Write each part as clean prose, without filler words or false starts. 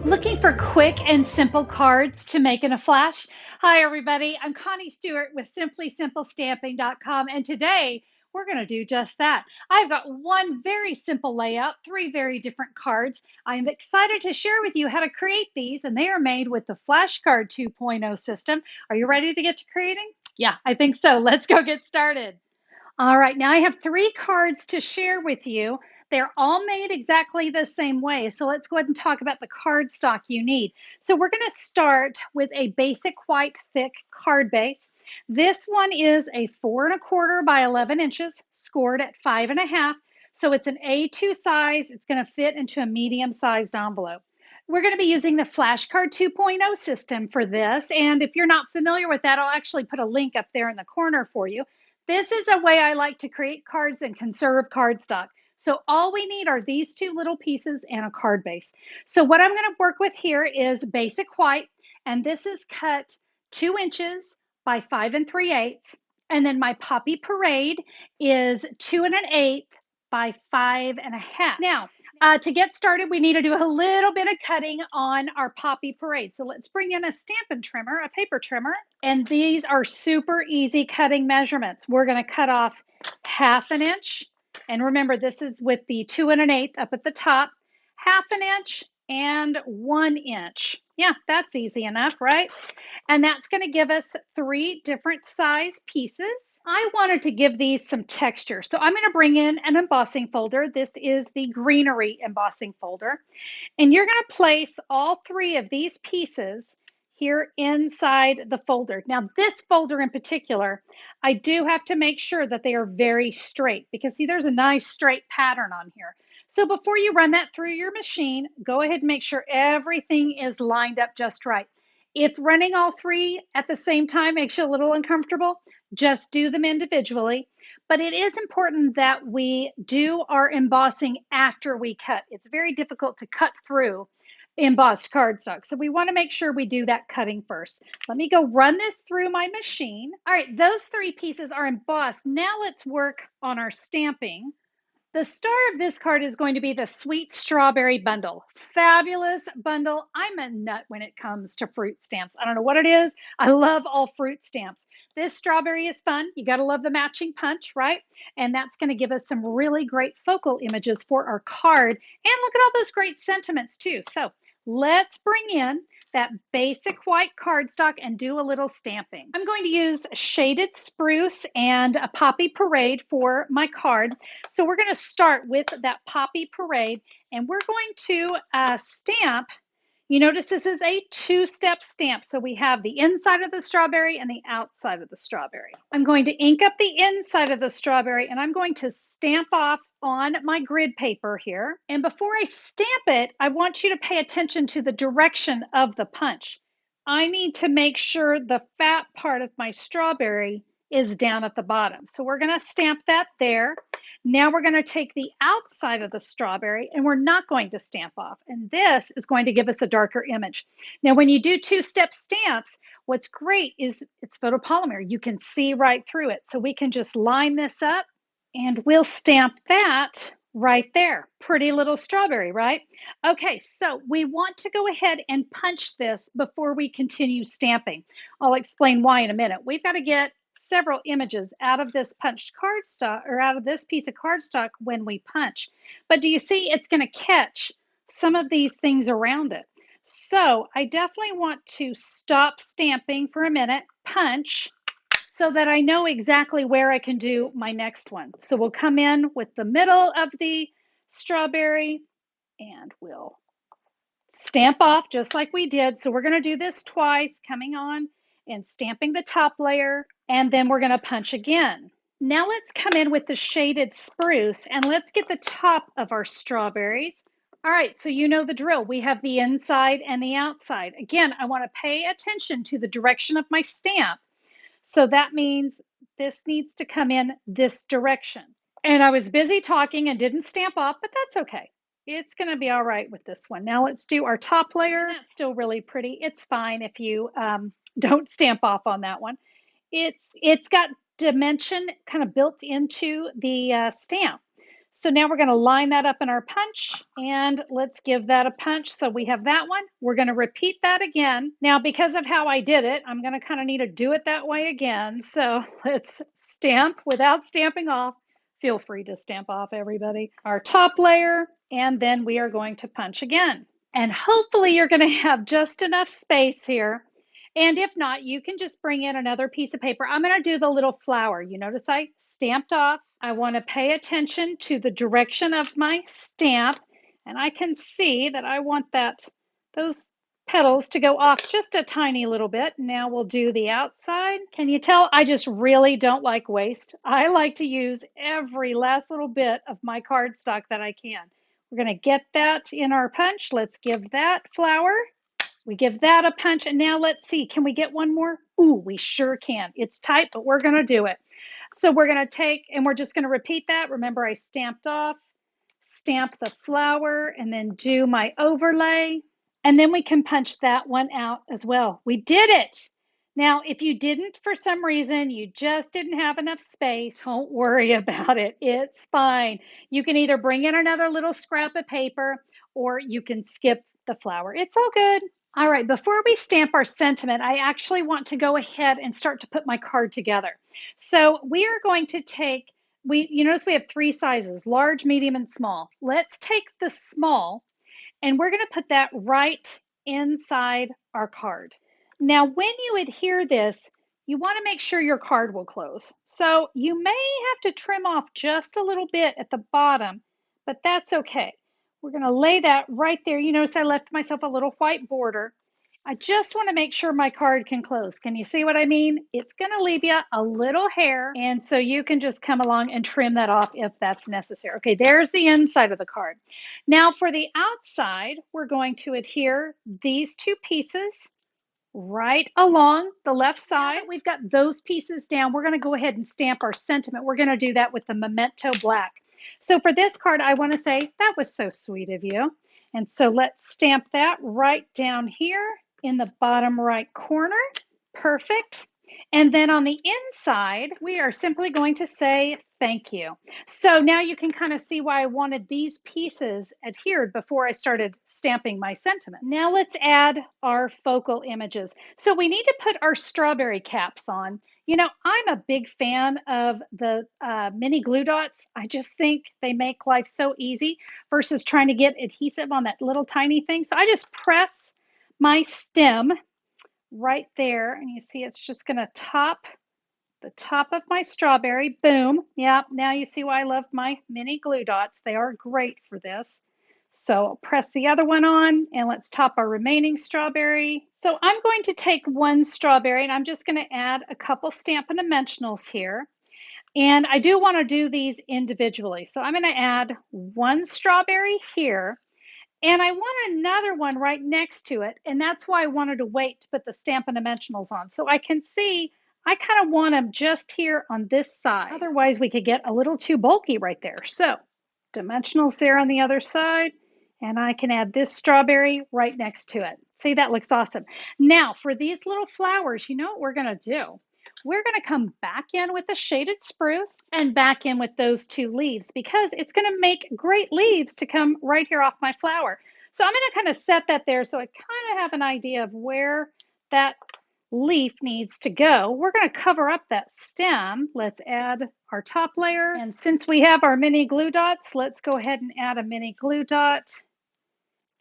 Looking for quick and simple cards to make in a flash? Hi, everybody. I'm Connie Stewart with SimplySimpleStamping.com, and today we're going to do just that. I've got one very simple layout, three very different cards. I'm excited to share with you how to create these, and they are made with the Flashcard 2.0 system. Are you ready to get to creating? Yeah, I think so. Let's go get started. All right, now I have three cards to share with you. They're all made exactly the same way. So let's go ahead and talk about the cardstock you need. So we're going to start with a basic white thick card base. This one is a 4¼ by 11 inches, scored at 5½. So it's an A2 size. It's going to fit into a medium-sized envelope. We're going to be using the Flashcard 2.0 system for this. And if you're not familiar with that, I'll actually put a link up there in the corner for you. This is a way I like to create cards and conserve cardstock. So all we need are these two little pieces and a card base. So what I'm going to work with here is basic white, and this is cut 2 inches by 5�3/8. And then my Poppy Parade is 2⅛ by 5½. Now, to get started, we need to do a little bit of cutting on our Poppy Parade. So let's bring in a Stampin' Trimmer, a paper trimmer, and these are super easy cutting measurements. We're going to cut off 1/2 inch, and remember this is with the 2⅛ up at the top, 1/2 inch and 1 inch. Yeah, that's easy enough, right? And that's going to give us 3 different size pieces. I wanted to give these some texture, so I'm going to bring in an embossing folder. This is the greenery embossing folder, and you're going to place all 3 of these pieces here inside the folder. Now, this folder in particular, I do have to make sure that they are very straight because see, there's a nice straight pattern on here. So before you run that through your machine, go ahead and make sure everything is lined up just right. If running all 3 at the same time makes you a little uncomfortable, just do them individually. But it is important that we do our embossing after we cut. It's very difficult to cut through embossed cardstock. So we want to make sure we do that cutting first. Let me go run this through my machine. All right, those 3 pieces are embossed. Now let's work on our stamping. The star of this card is going to be the Sweet Strawberry Bundle. Fabulous bundle. I'm a nut when it comes to fruit stamps. I don't know what it is. I love all fruit stamps. This strawberry is fun. You got to love the matching punch, right? And that's going to give us some really great focal images for our card. And look at all those great sentiments too. So let's bring in that basic white cardstock and do a little stamping. I'm going to use shaded spruce and a Poppy Parade for my card. So we're going to start with that Poppy Parade, and we're going to stamp. You notice this is a 2-step stamp. So we have the inside of the strawberry and the outside of the strawberry. I'm going to ink up the inside of the strawberry, and I'm going to stamp off on my grid paper here. And before I stamp it, I want you to pay attention to the direction of the punch. I need to make sure the fat part of my strawberry is down at the bottom. So we're going to stamp that there. Now we're going to take the outside of the strawberry and we're not going to stamp off. And this is going to give us a darker image. Now, when you do 2-step stamps, what's great is it's photopolymer. You can see right through it. So we can just line this up and we'll stamp that right there. Pretty little strawberry, right? Okay, so we want to go ahead and punch this before we continue stamping. I'll explain why in a minute. We've got to get several images out of this punched cardstock or out of this piece of cardstock when we punch. But do you see it's going to catch some of these things around it? So I definitely want to stop stamping for a minute, punch, so that I know exactly where I can do my next one. So we'll come in with the middle of the strawberry and we'll stamp off just like we did. So we're going to do this twice, coming on and stamping the top layer, and then we're going to punch again. Now let's come in with the shaded spruce and let's get the top of our strawberries. All right, so you know the drill. We have the inside and the outside. Again, I want to pay attention to the direction of my stamp. So that means this needs to come in this direction. And I was busy talking and didn't stamp off, but that's okay. It's going to be all right with this one. Now let's do our top layer. That's still really pretty. It's fine if you don't stamp off on that one. It's got dimension kind of built into the stamp. So now we're going to line that up in our punch and let's give that a punch. So we have that one. We're going to repeat that again. Now, because of how I did it, I'm going to kind of need to do it that way again. So let's stamp without stamping off. Feel free to stamp off, everybody. Our top layer, and then we are going to punch again. And hopefully you're going to have just enough space here. And if not, you can just bring in another piece of paper. I'm going to do the little flower. You notice I stamped off. I want to pay attention to the direction of my stamp. And I can see that I want those petals to go off just a tiny little bit. Now we'll do the outside. Can you tell I just really don't like waste? I like to use every last little bit of my cardstock that I can. We're going to get that in our punch. Let's give that flower. We give that a punch, and now let's see, can we get one more? Ooh, we sure can. It's tight, but we're going to do it. So we're going to take, and we're just going to repeat that. Remember, I stamped off, stamp the flower, and then do my overlay. And then we can punch that one out as well. We did it. Now, if you didn't, for some reason, you just didn't have enough space, don't worry about it. It's fine. You can either bring in another little scrap of paper or you can skip the flower. It's all good. All right, before we stamp our sentiment, I actually want to go ahead and start to put my card together. So we are going to take, you notice we have 3 sizes, large, medium, and small. Let's take the small, and we're going to put that right inside our card. Now, when you adhere this, you want to make sure your card will close. So you may have to trim off just a little bit at the bottom, but that's okay. We're going to lay that right there. You notice I left myself a little white border. I just want to make sure my card can close. Can you see what I mean? It's going to leave you a little hair, and so you can just come along and trim that off if that's necessary. Okay, there's the inside of the card. Now for the outside, we're going to adhere these 2 pieces right along the left side. We've got those pieces down. We're going to go ahead and stamp our sentiment. We're going to do that with the Memento Black. So for this card, I want to say, that was so sweet of you. And so let's stamp that right down here in the bottom right corner. Perfect. And then on the inside, we are simply going to say thank you. So now you can kind of see why I wanted these pieces adhered before I started stamping my sentiment. Now let's add our focal images. So we need to put our strawberry caps on. You know, I'm a big fan of the mini glue dots. I just think they make life so easy versus trying to get adhesive on that little tiny thing. So I just press my stem right there, and you see it's just going to top the top of my strawberry. Boom. Yep. Now you see why I love my mini glue dots. They are great for this. So I'll press the other one on, and let's top our remaining strawberry. So I'm going to take one strawberry, and I'm just going to add a couple Stampin' Dimensionals here. And I do want to do these individually. So I'm going to add one strawberry here. And I want another one right next to it, and that's why I wanted to wait to put the Stampin' Dimensionals on. So I can see I kind of want them just here on this side. Otherwise, we could get a little too bulky right there. So dimensionals there on the other side, and I can add this strawberry right next to it. See, that looks awesome. Now, for these little flowers, you know what we're going to do? We're going to come back in with the shaded spruce and back in with those 2 leaves because it's going to make great leaves to come right here off my flower. So I'm going to kind of set that there so I kind of have an idea of where that leaf needs to go. We're going to cover up that stem. Let's add our top layer. And since we have our mini glue dots, let's go ahead and add a mini glue dot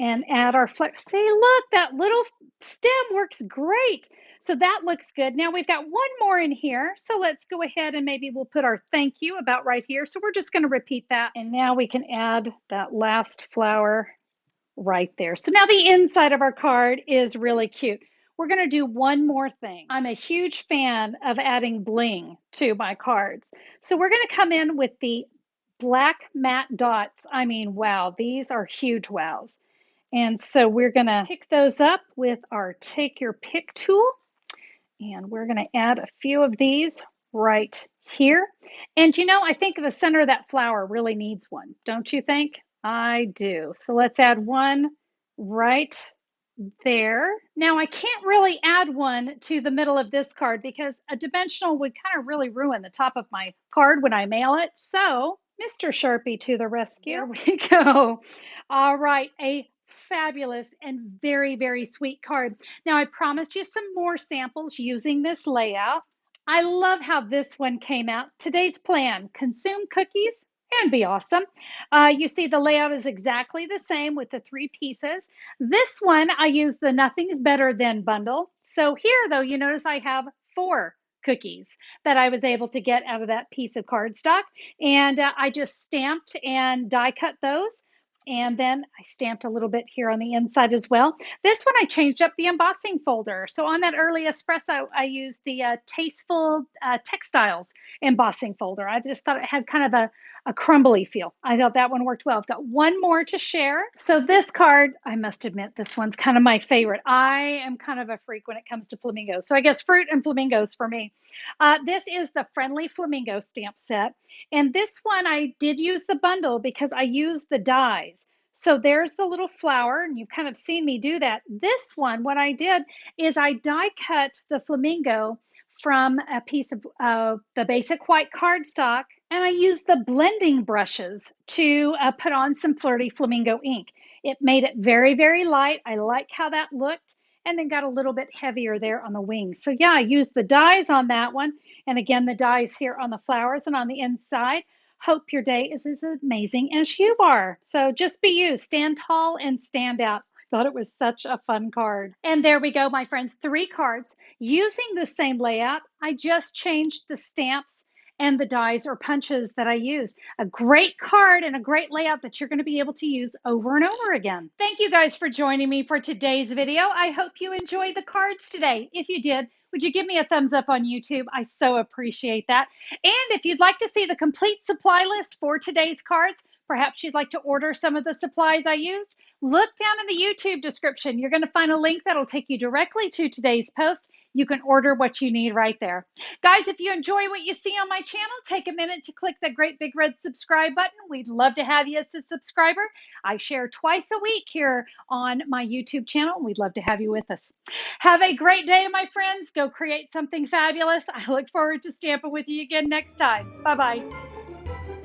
and add our flex. See, look, that little stem works great. So that looks good. Now we've got one more in here. So let's go ahead and maybe we'll put our thank you about right here. So we're just going to repeat that. And now we can add that last flower right there. So now the inside of our card is really cute. We're going to do one more thing. I'm a huge fan of adding bling to my cards. So we're going to come in with the black matte dots. I mean, wow, these are huge wows. And so we're going to pick those up with our Take Your Pick tool. And we're going to add a few of these right here. And you know, I think the center of that flower really needs one. Don't you think? I do. So let's add one right There. Now I can't really add one to the middle of this card because a dimensional would kind of really ruin the top of my card when I mail it. So, Mr. Sharpie to the rescue. There we go. All right, a fabulous and very, very sweet card. Now I promised you some more samples using this layout. I love how this one came out. Today's plan: consume cookies and be awesome. You see the layout is exactly the same with the three pieces. This one, I use the Nothing's Better Than bundle. So here, though, you notice I have four cookies that I was able to get out of that piece of cardstock. And I just stamped and die cut those. And then I stamped a little bit here on the inside as well. This one, I changed up the embossing folder. So on that early espresso, I used the Tasteful Textiles embossing folder. I just thought it had kind of a crumbly feel. I thought that one worked well. I've got one more to share. So this card, I must admit, this one's kind of my favorite. I am kind of a freak when it comes to flamingos. So I guess fruit and flamingos for me. This is the Friendly Flamingo stamp set. And this one, I did use the bundle because I used the dies. So there's the little flower, and you've kind of seen me do that. This one, what I did is I die cut the flamingo from a piece of the basic white cardstock, and I used the blending brushes to put on some Flirty Flamingo ink. It made it very, very light. I like how that looked, and then got a little bit heavier there on the wings. So yeah, I used the dies on that one, and again, the dies here on the flowers and on the inside. Hope your day is as amazing as you are. So just be you, stand tall and stand out. Thought it was such a fun card. And there we go, my friends, three cards using the same layout. I just changed the stamps and the dies or punches that I used. A great card and a great layout that you're going to be able to use over and over again. Thank you guys for joining me for today's video. I hope you enjoyed the cards today. If you did, would you give me a thumbs up on YouTube? I so appreciate that. And if you'd like to see the complete supply list for today's cards, perhaps you'd like to order some of the supplies I used, look down in the YouTube description. You're going to find a link that'll take you directly to today's post. You can order what you need right there. Guys, if you enjoy what you see on my channel, take a minute to click that great big red subscribe button. We'd love to have you as a subscriber. I share twice a week here on my YouTube channel. We'd love to have you with us. Have a great day, my friends. Go create something fabulous. I look forward to stamping with you again next time. Bye-bye.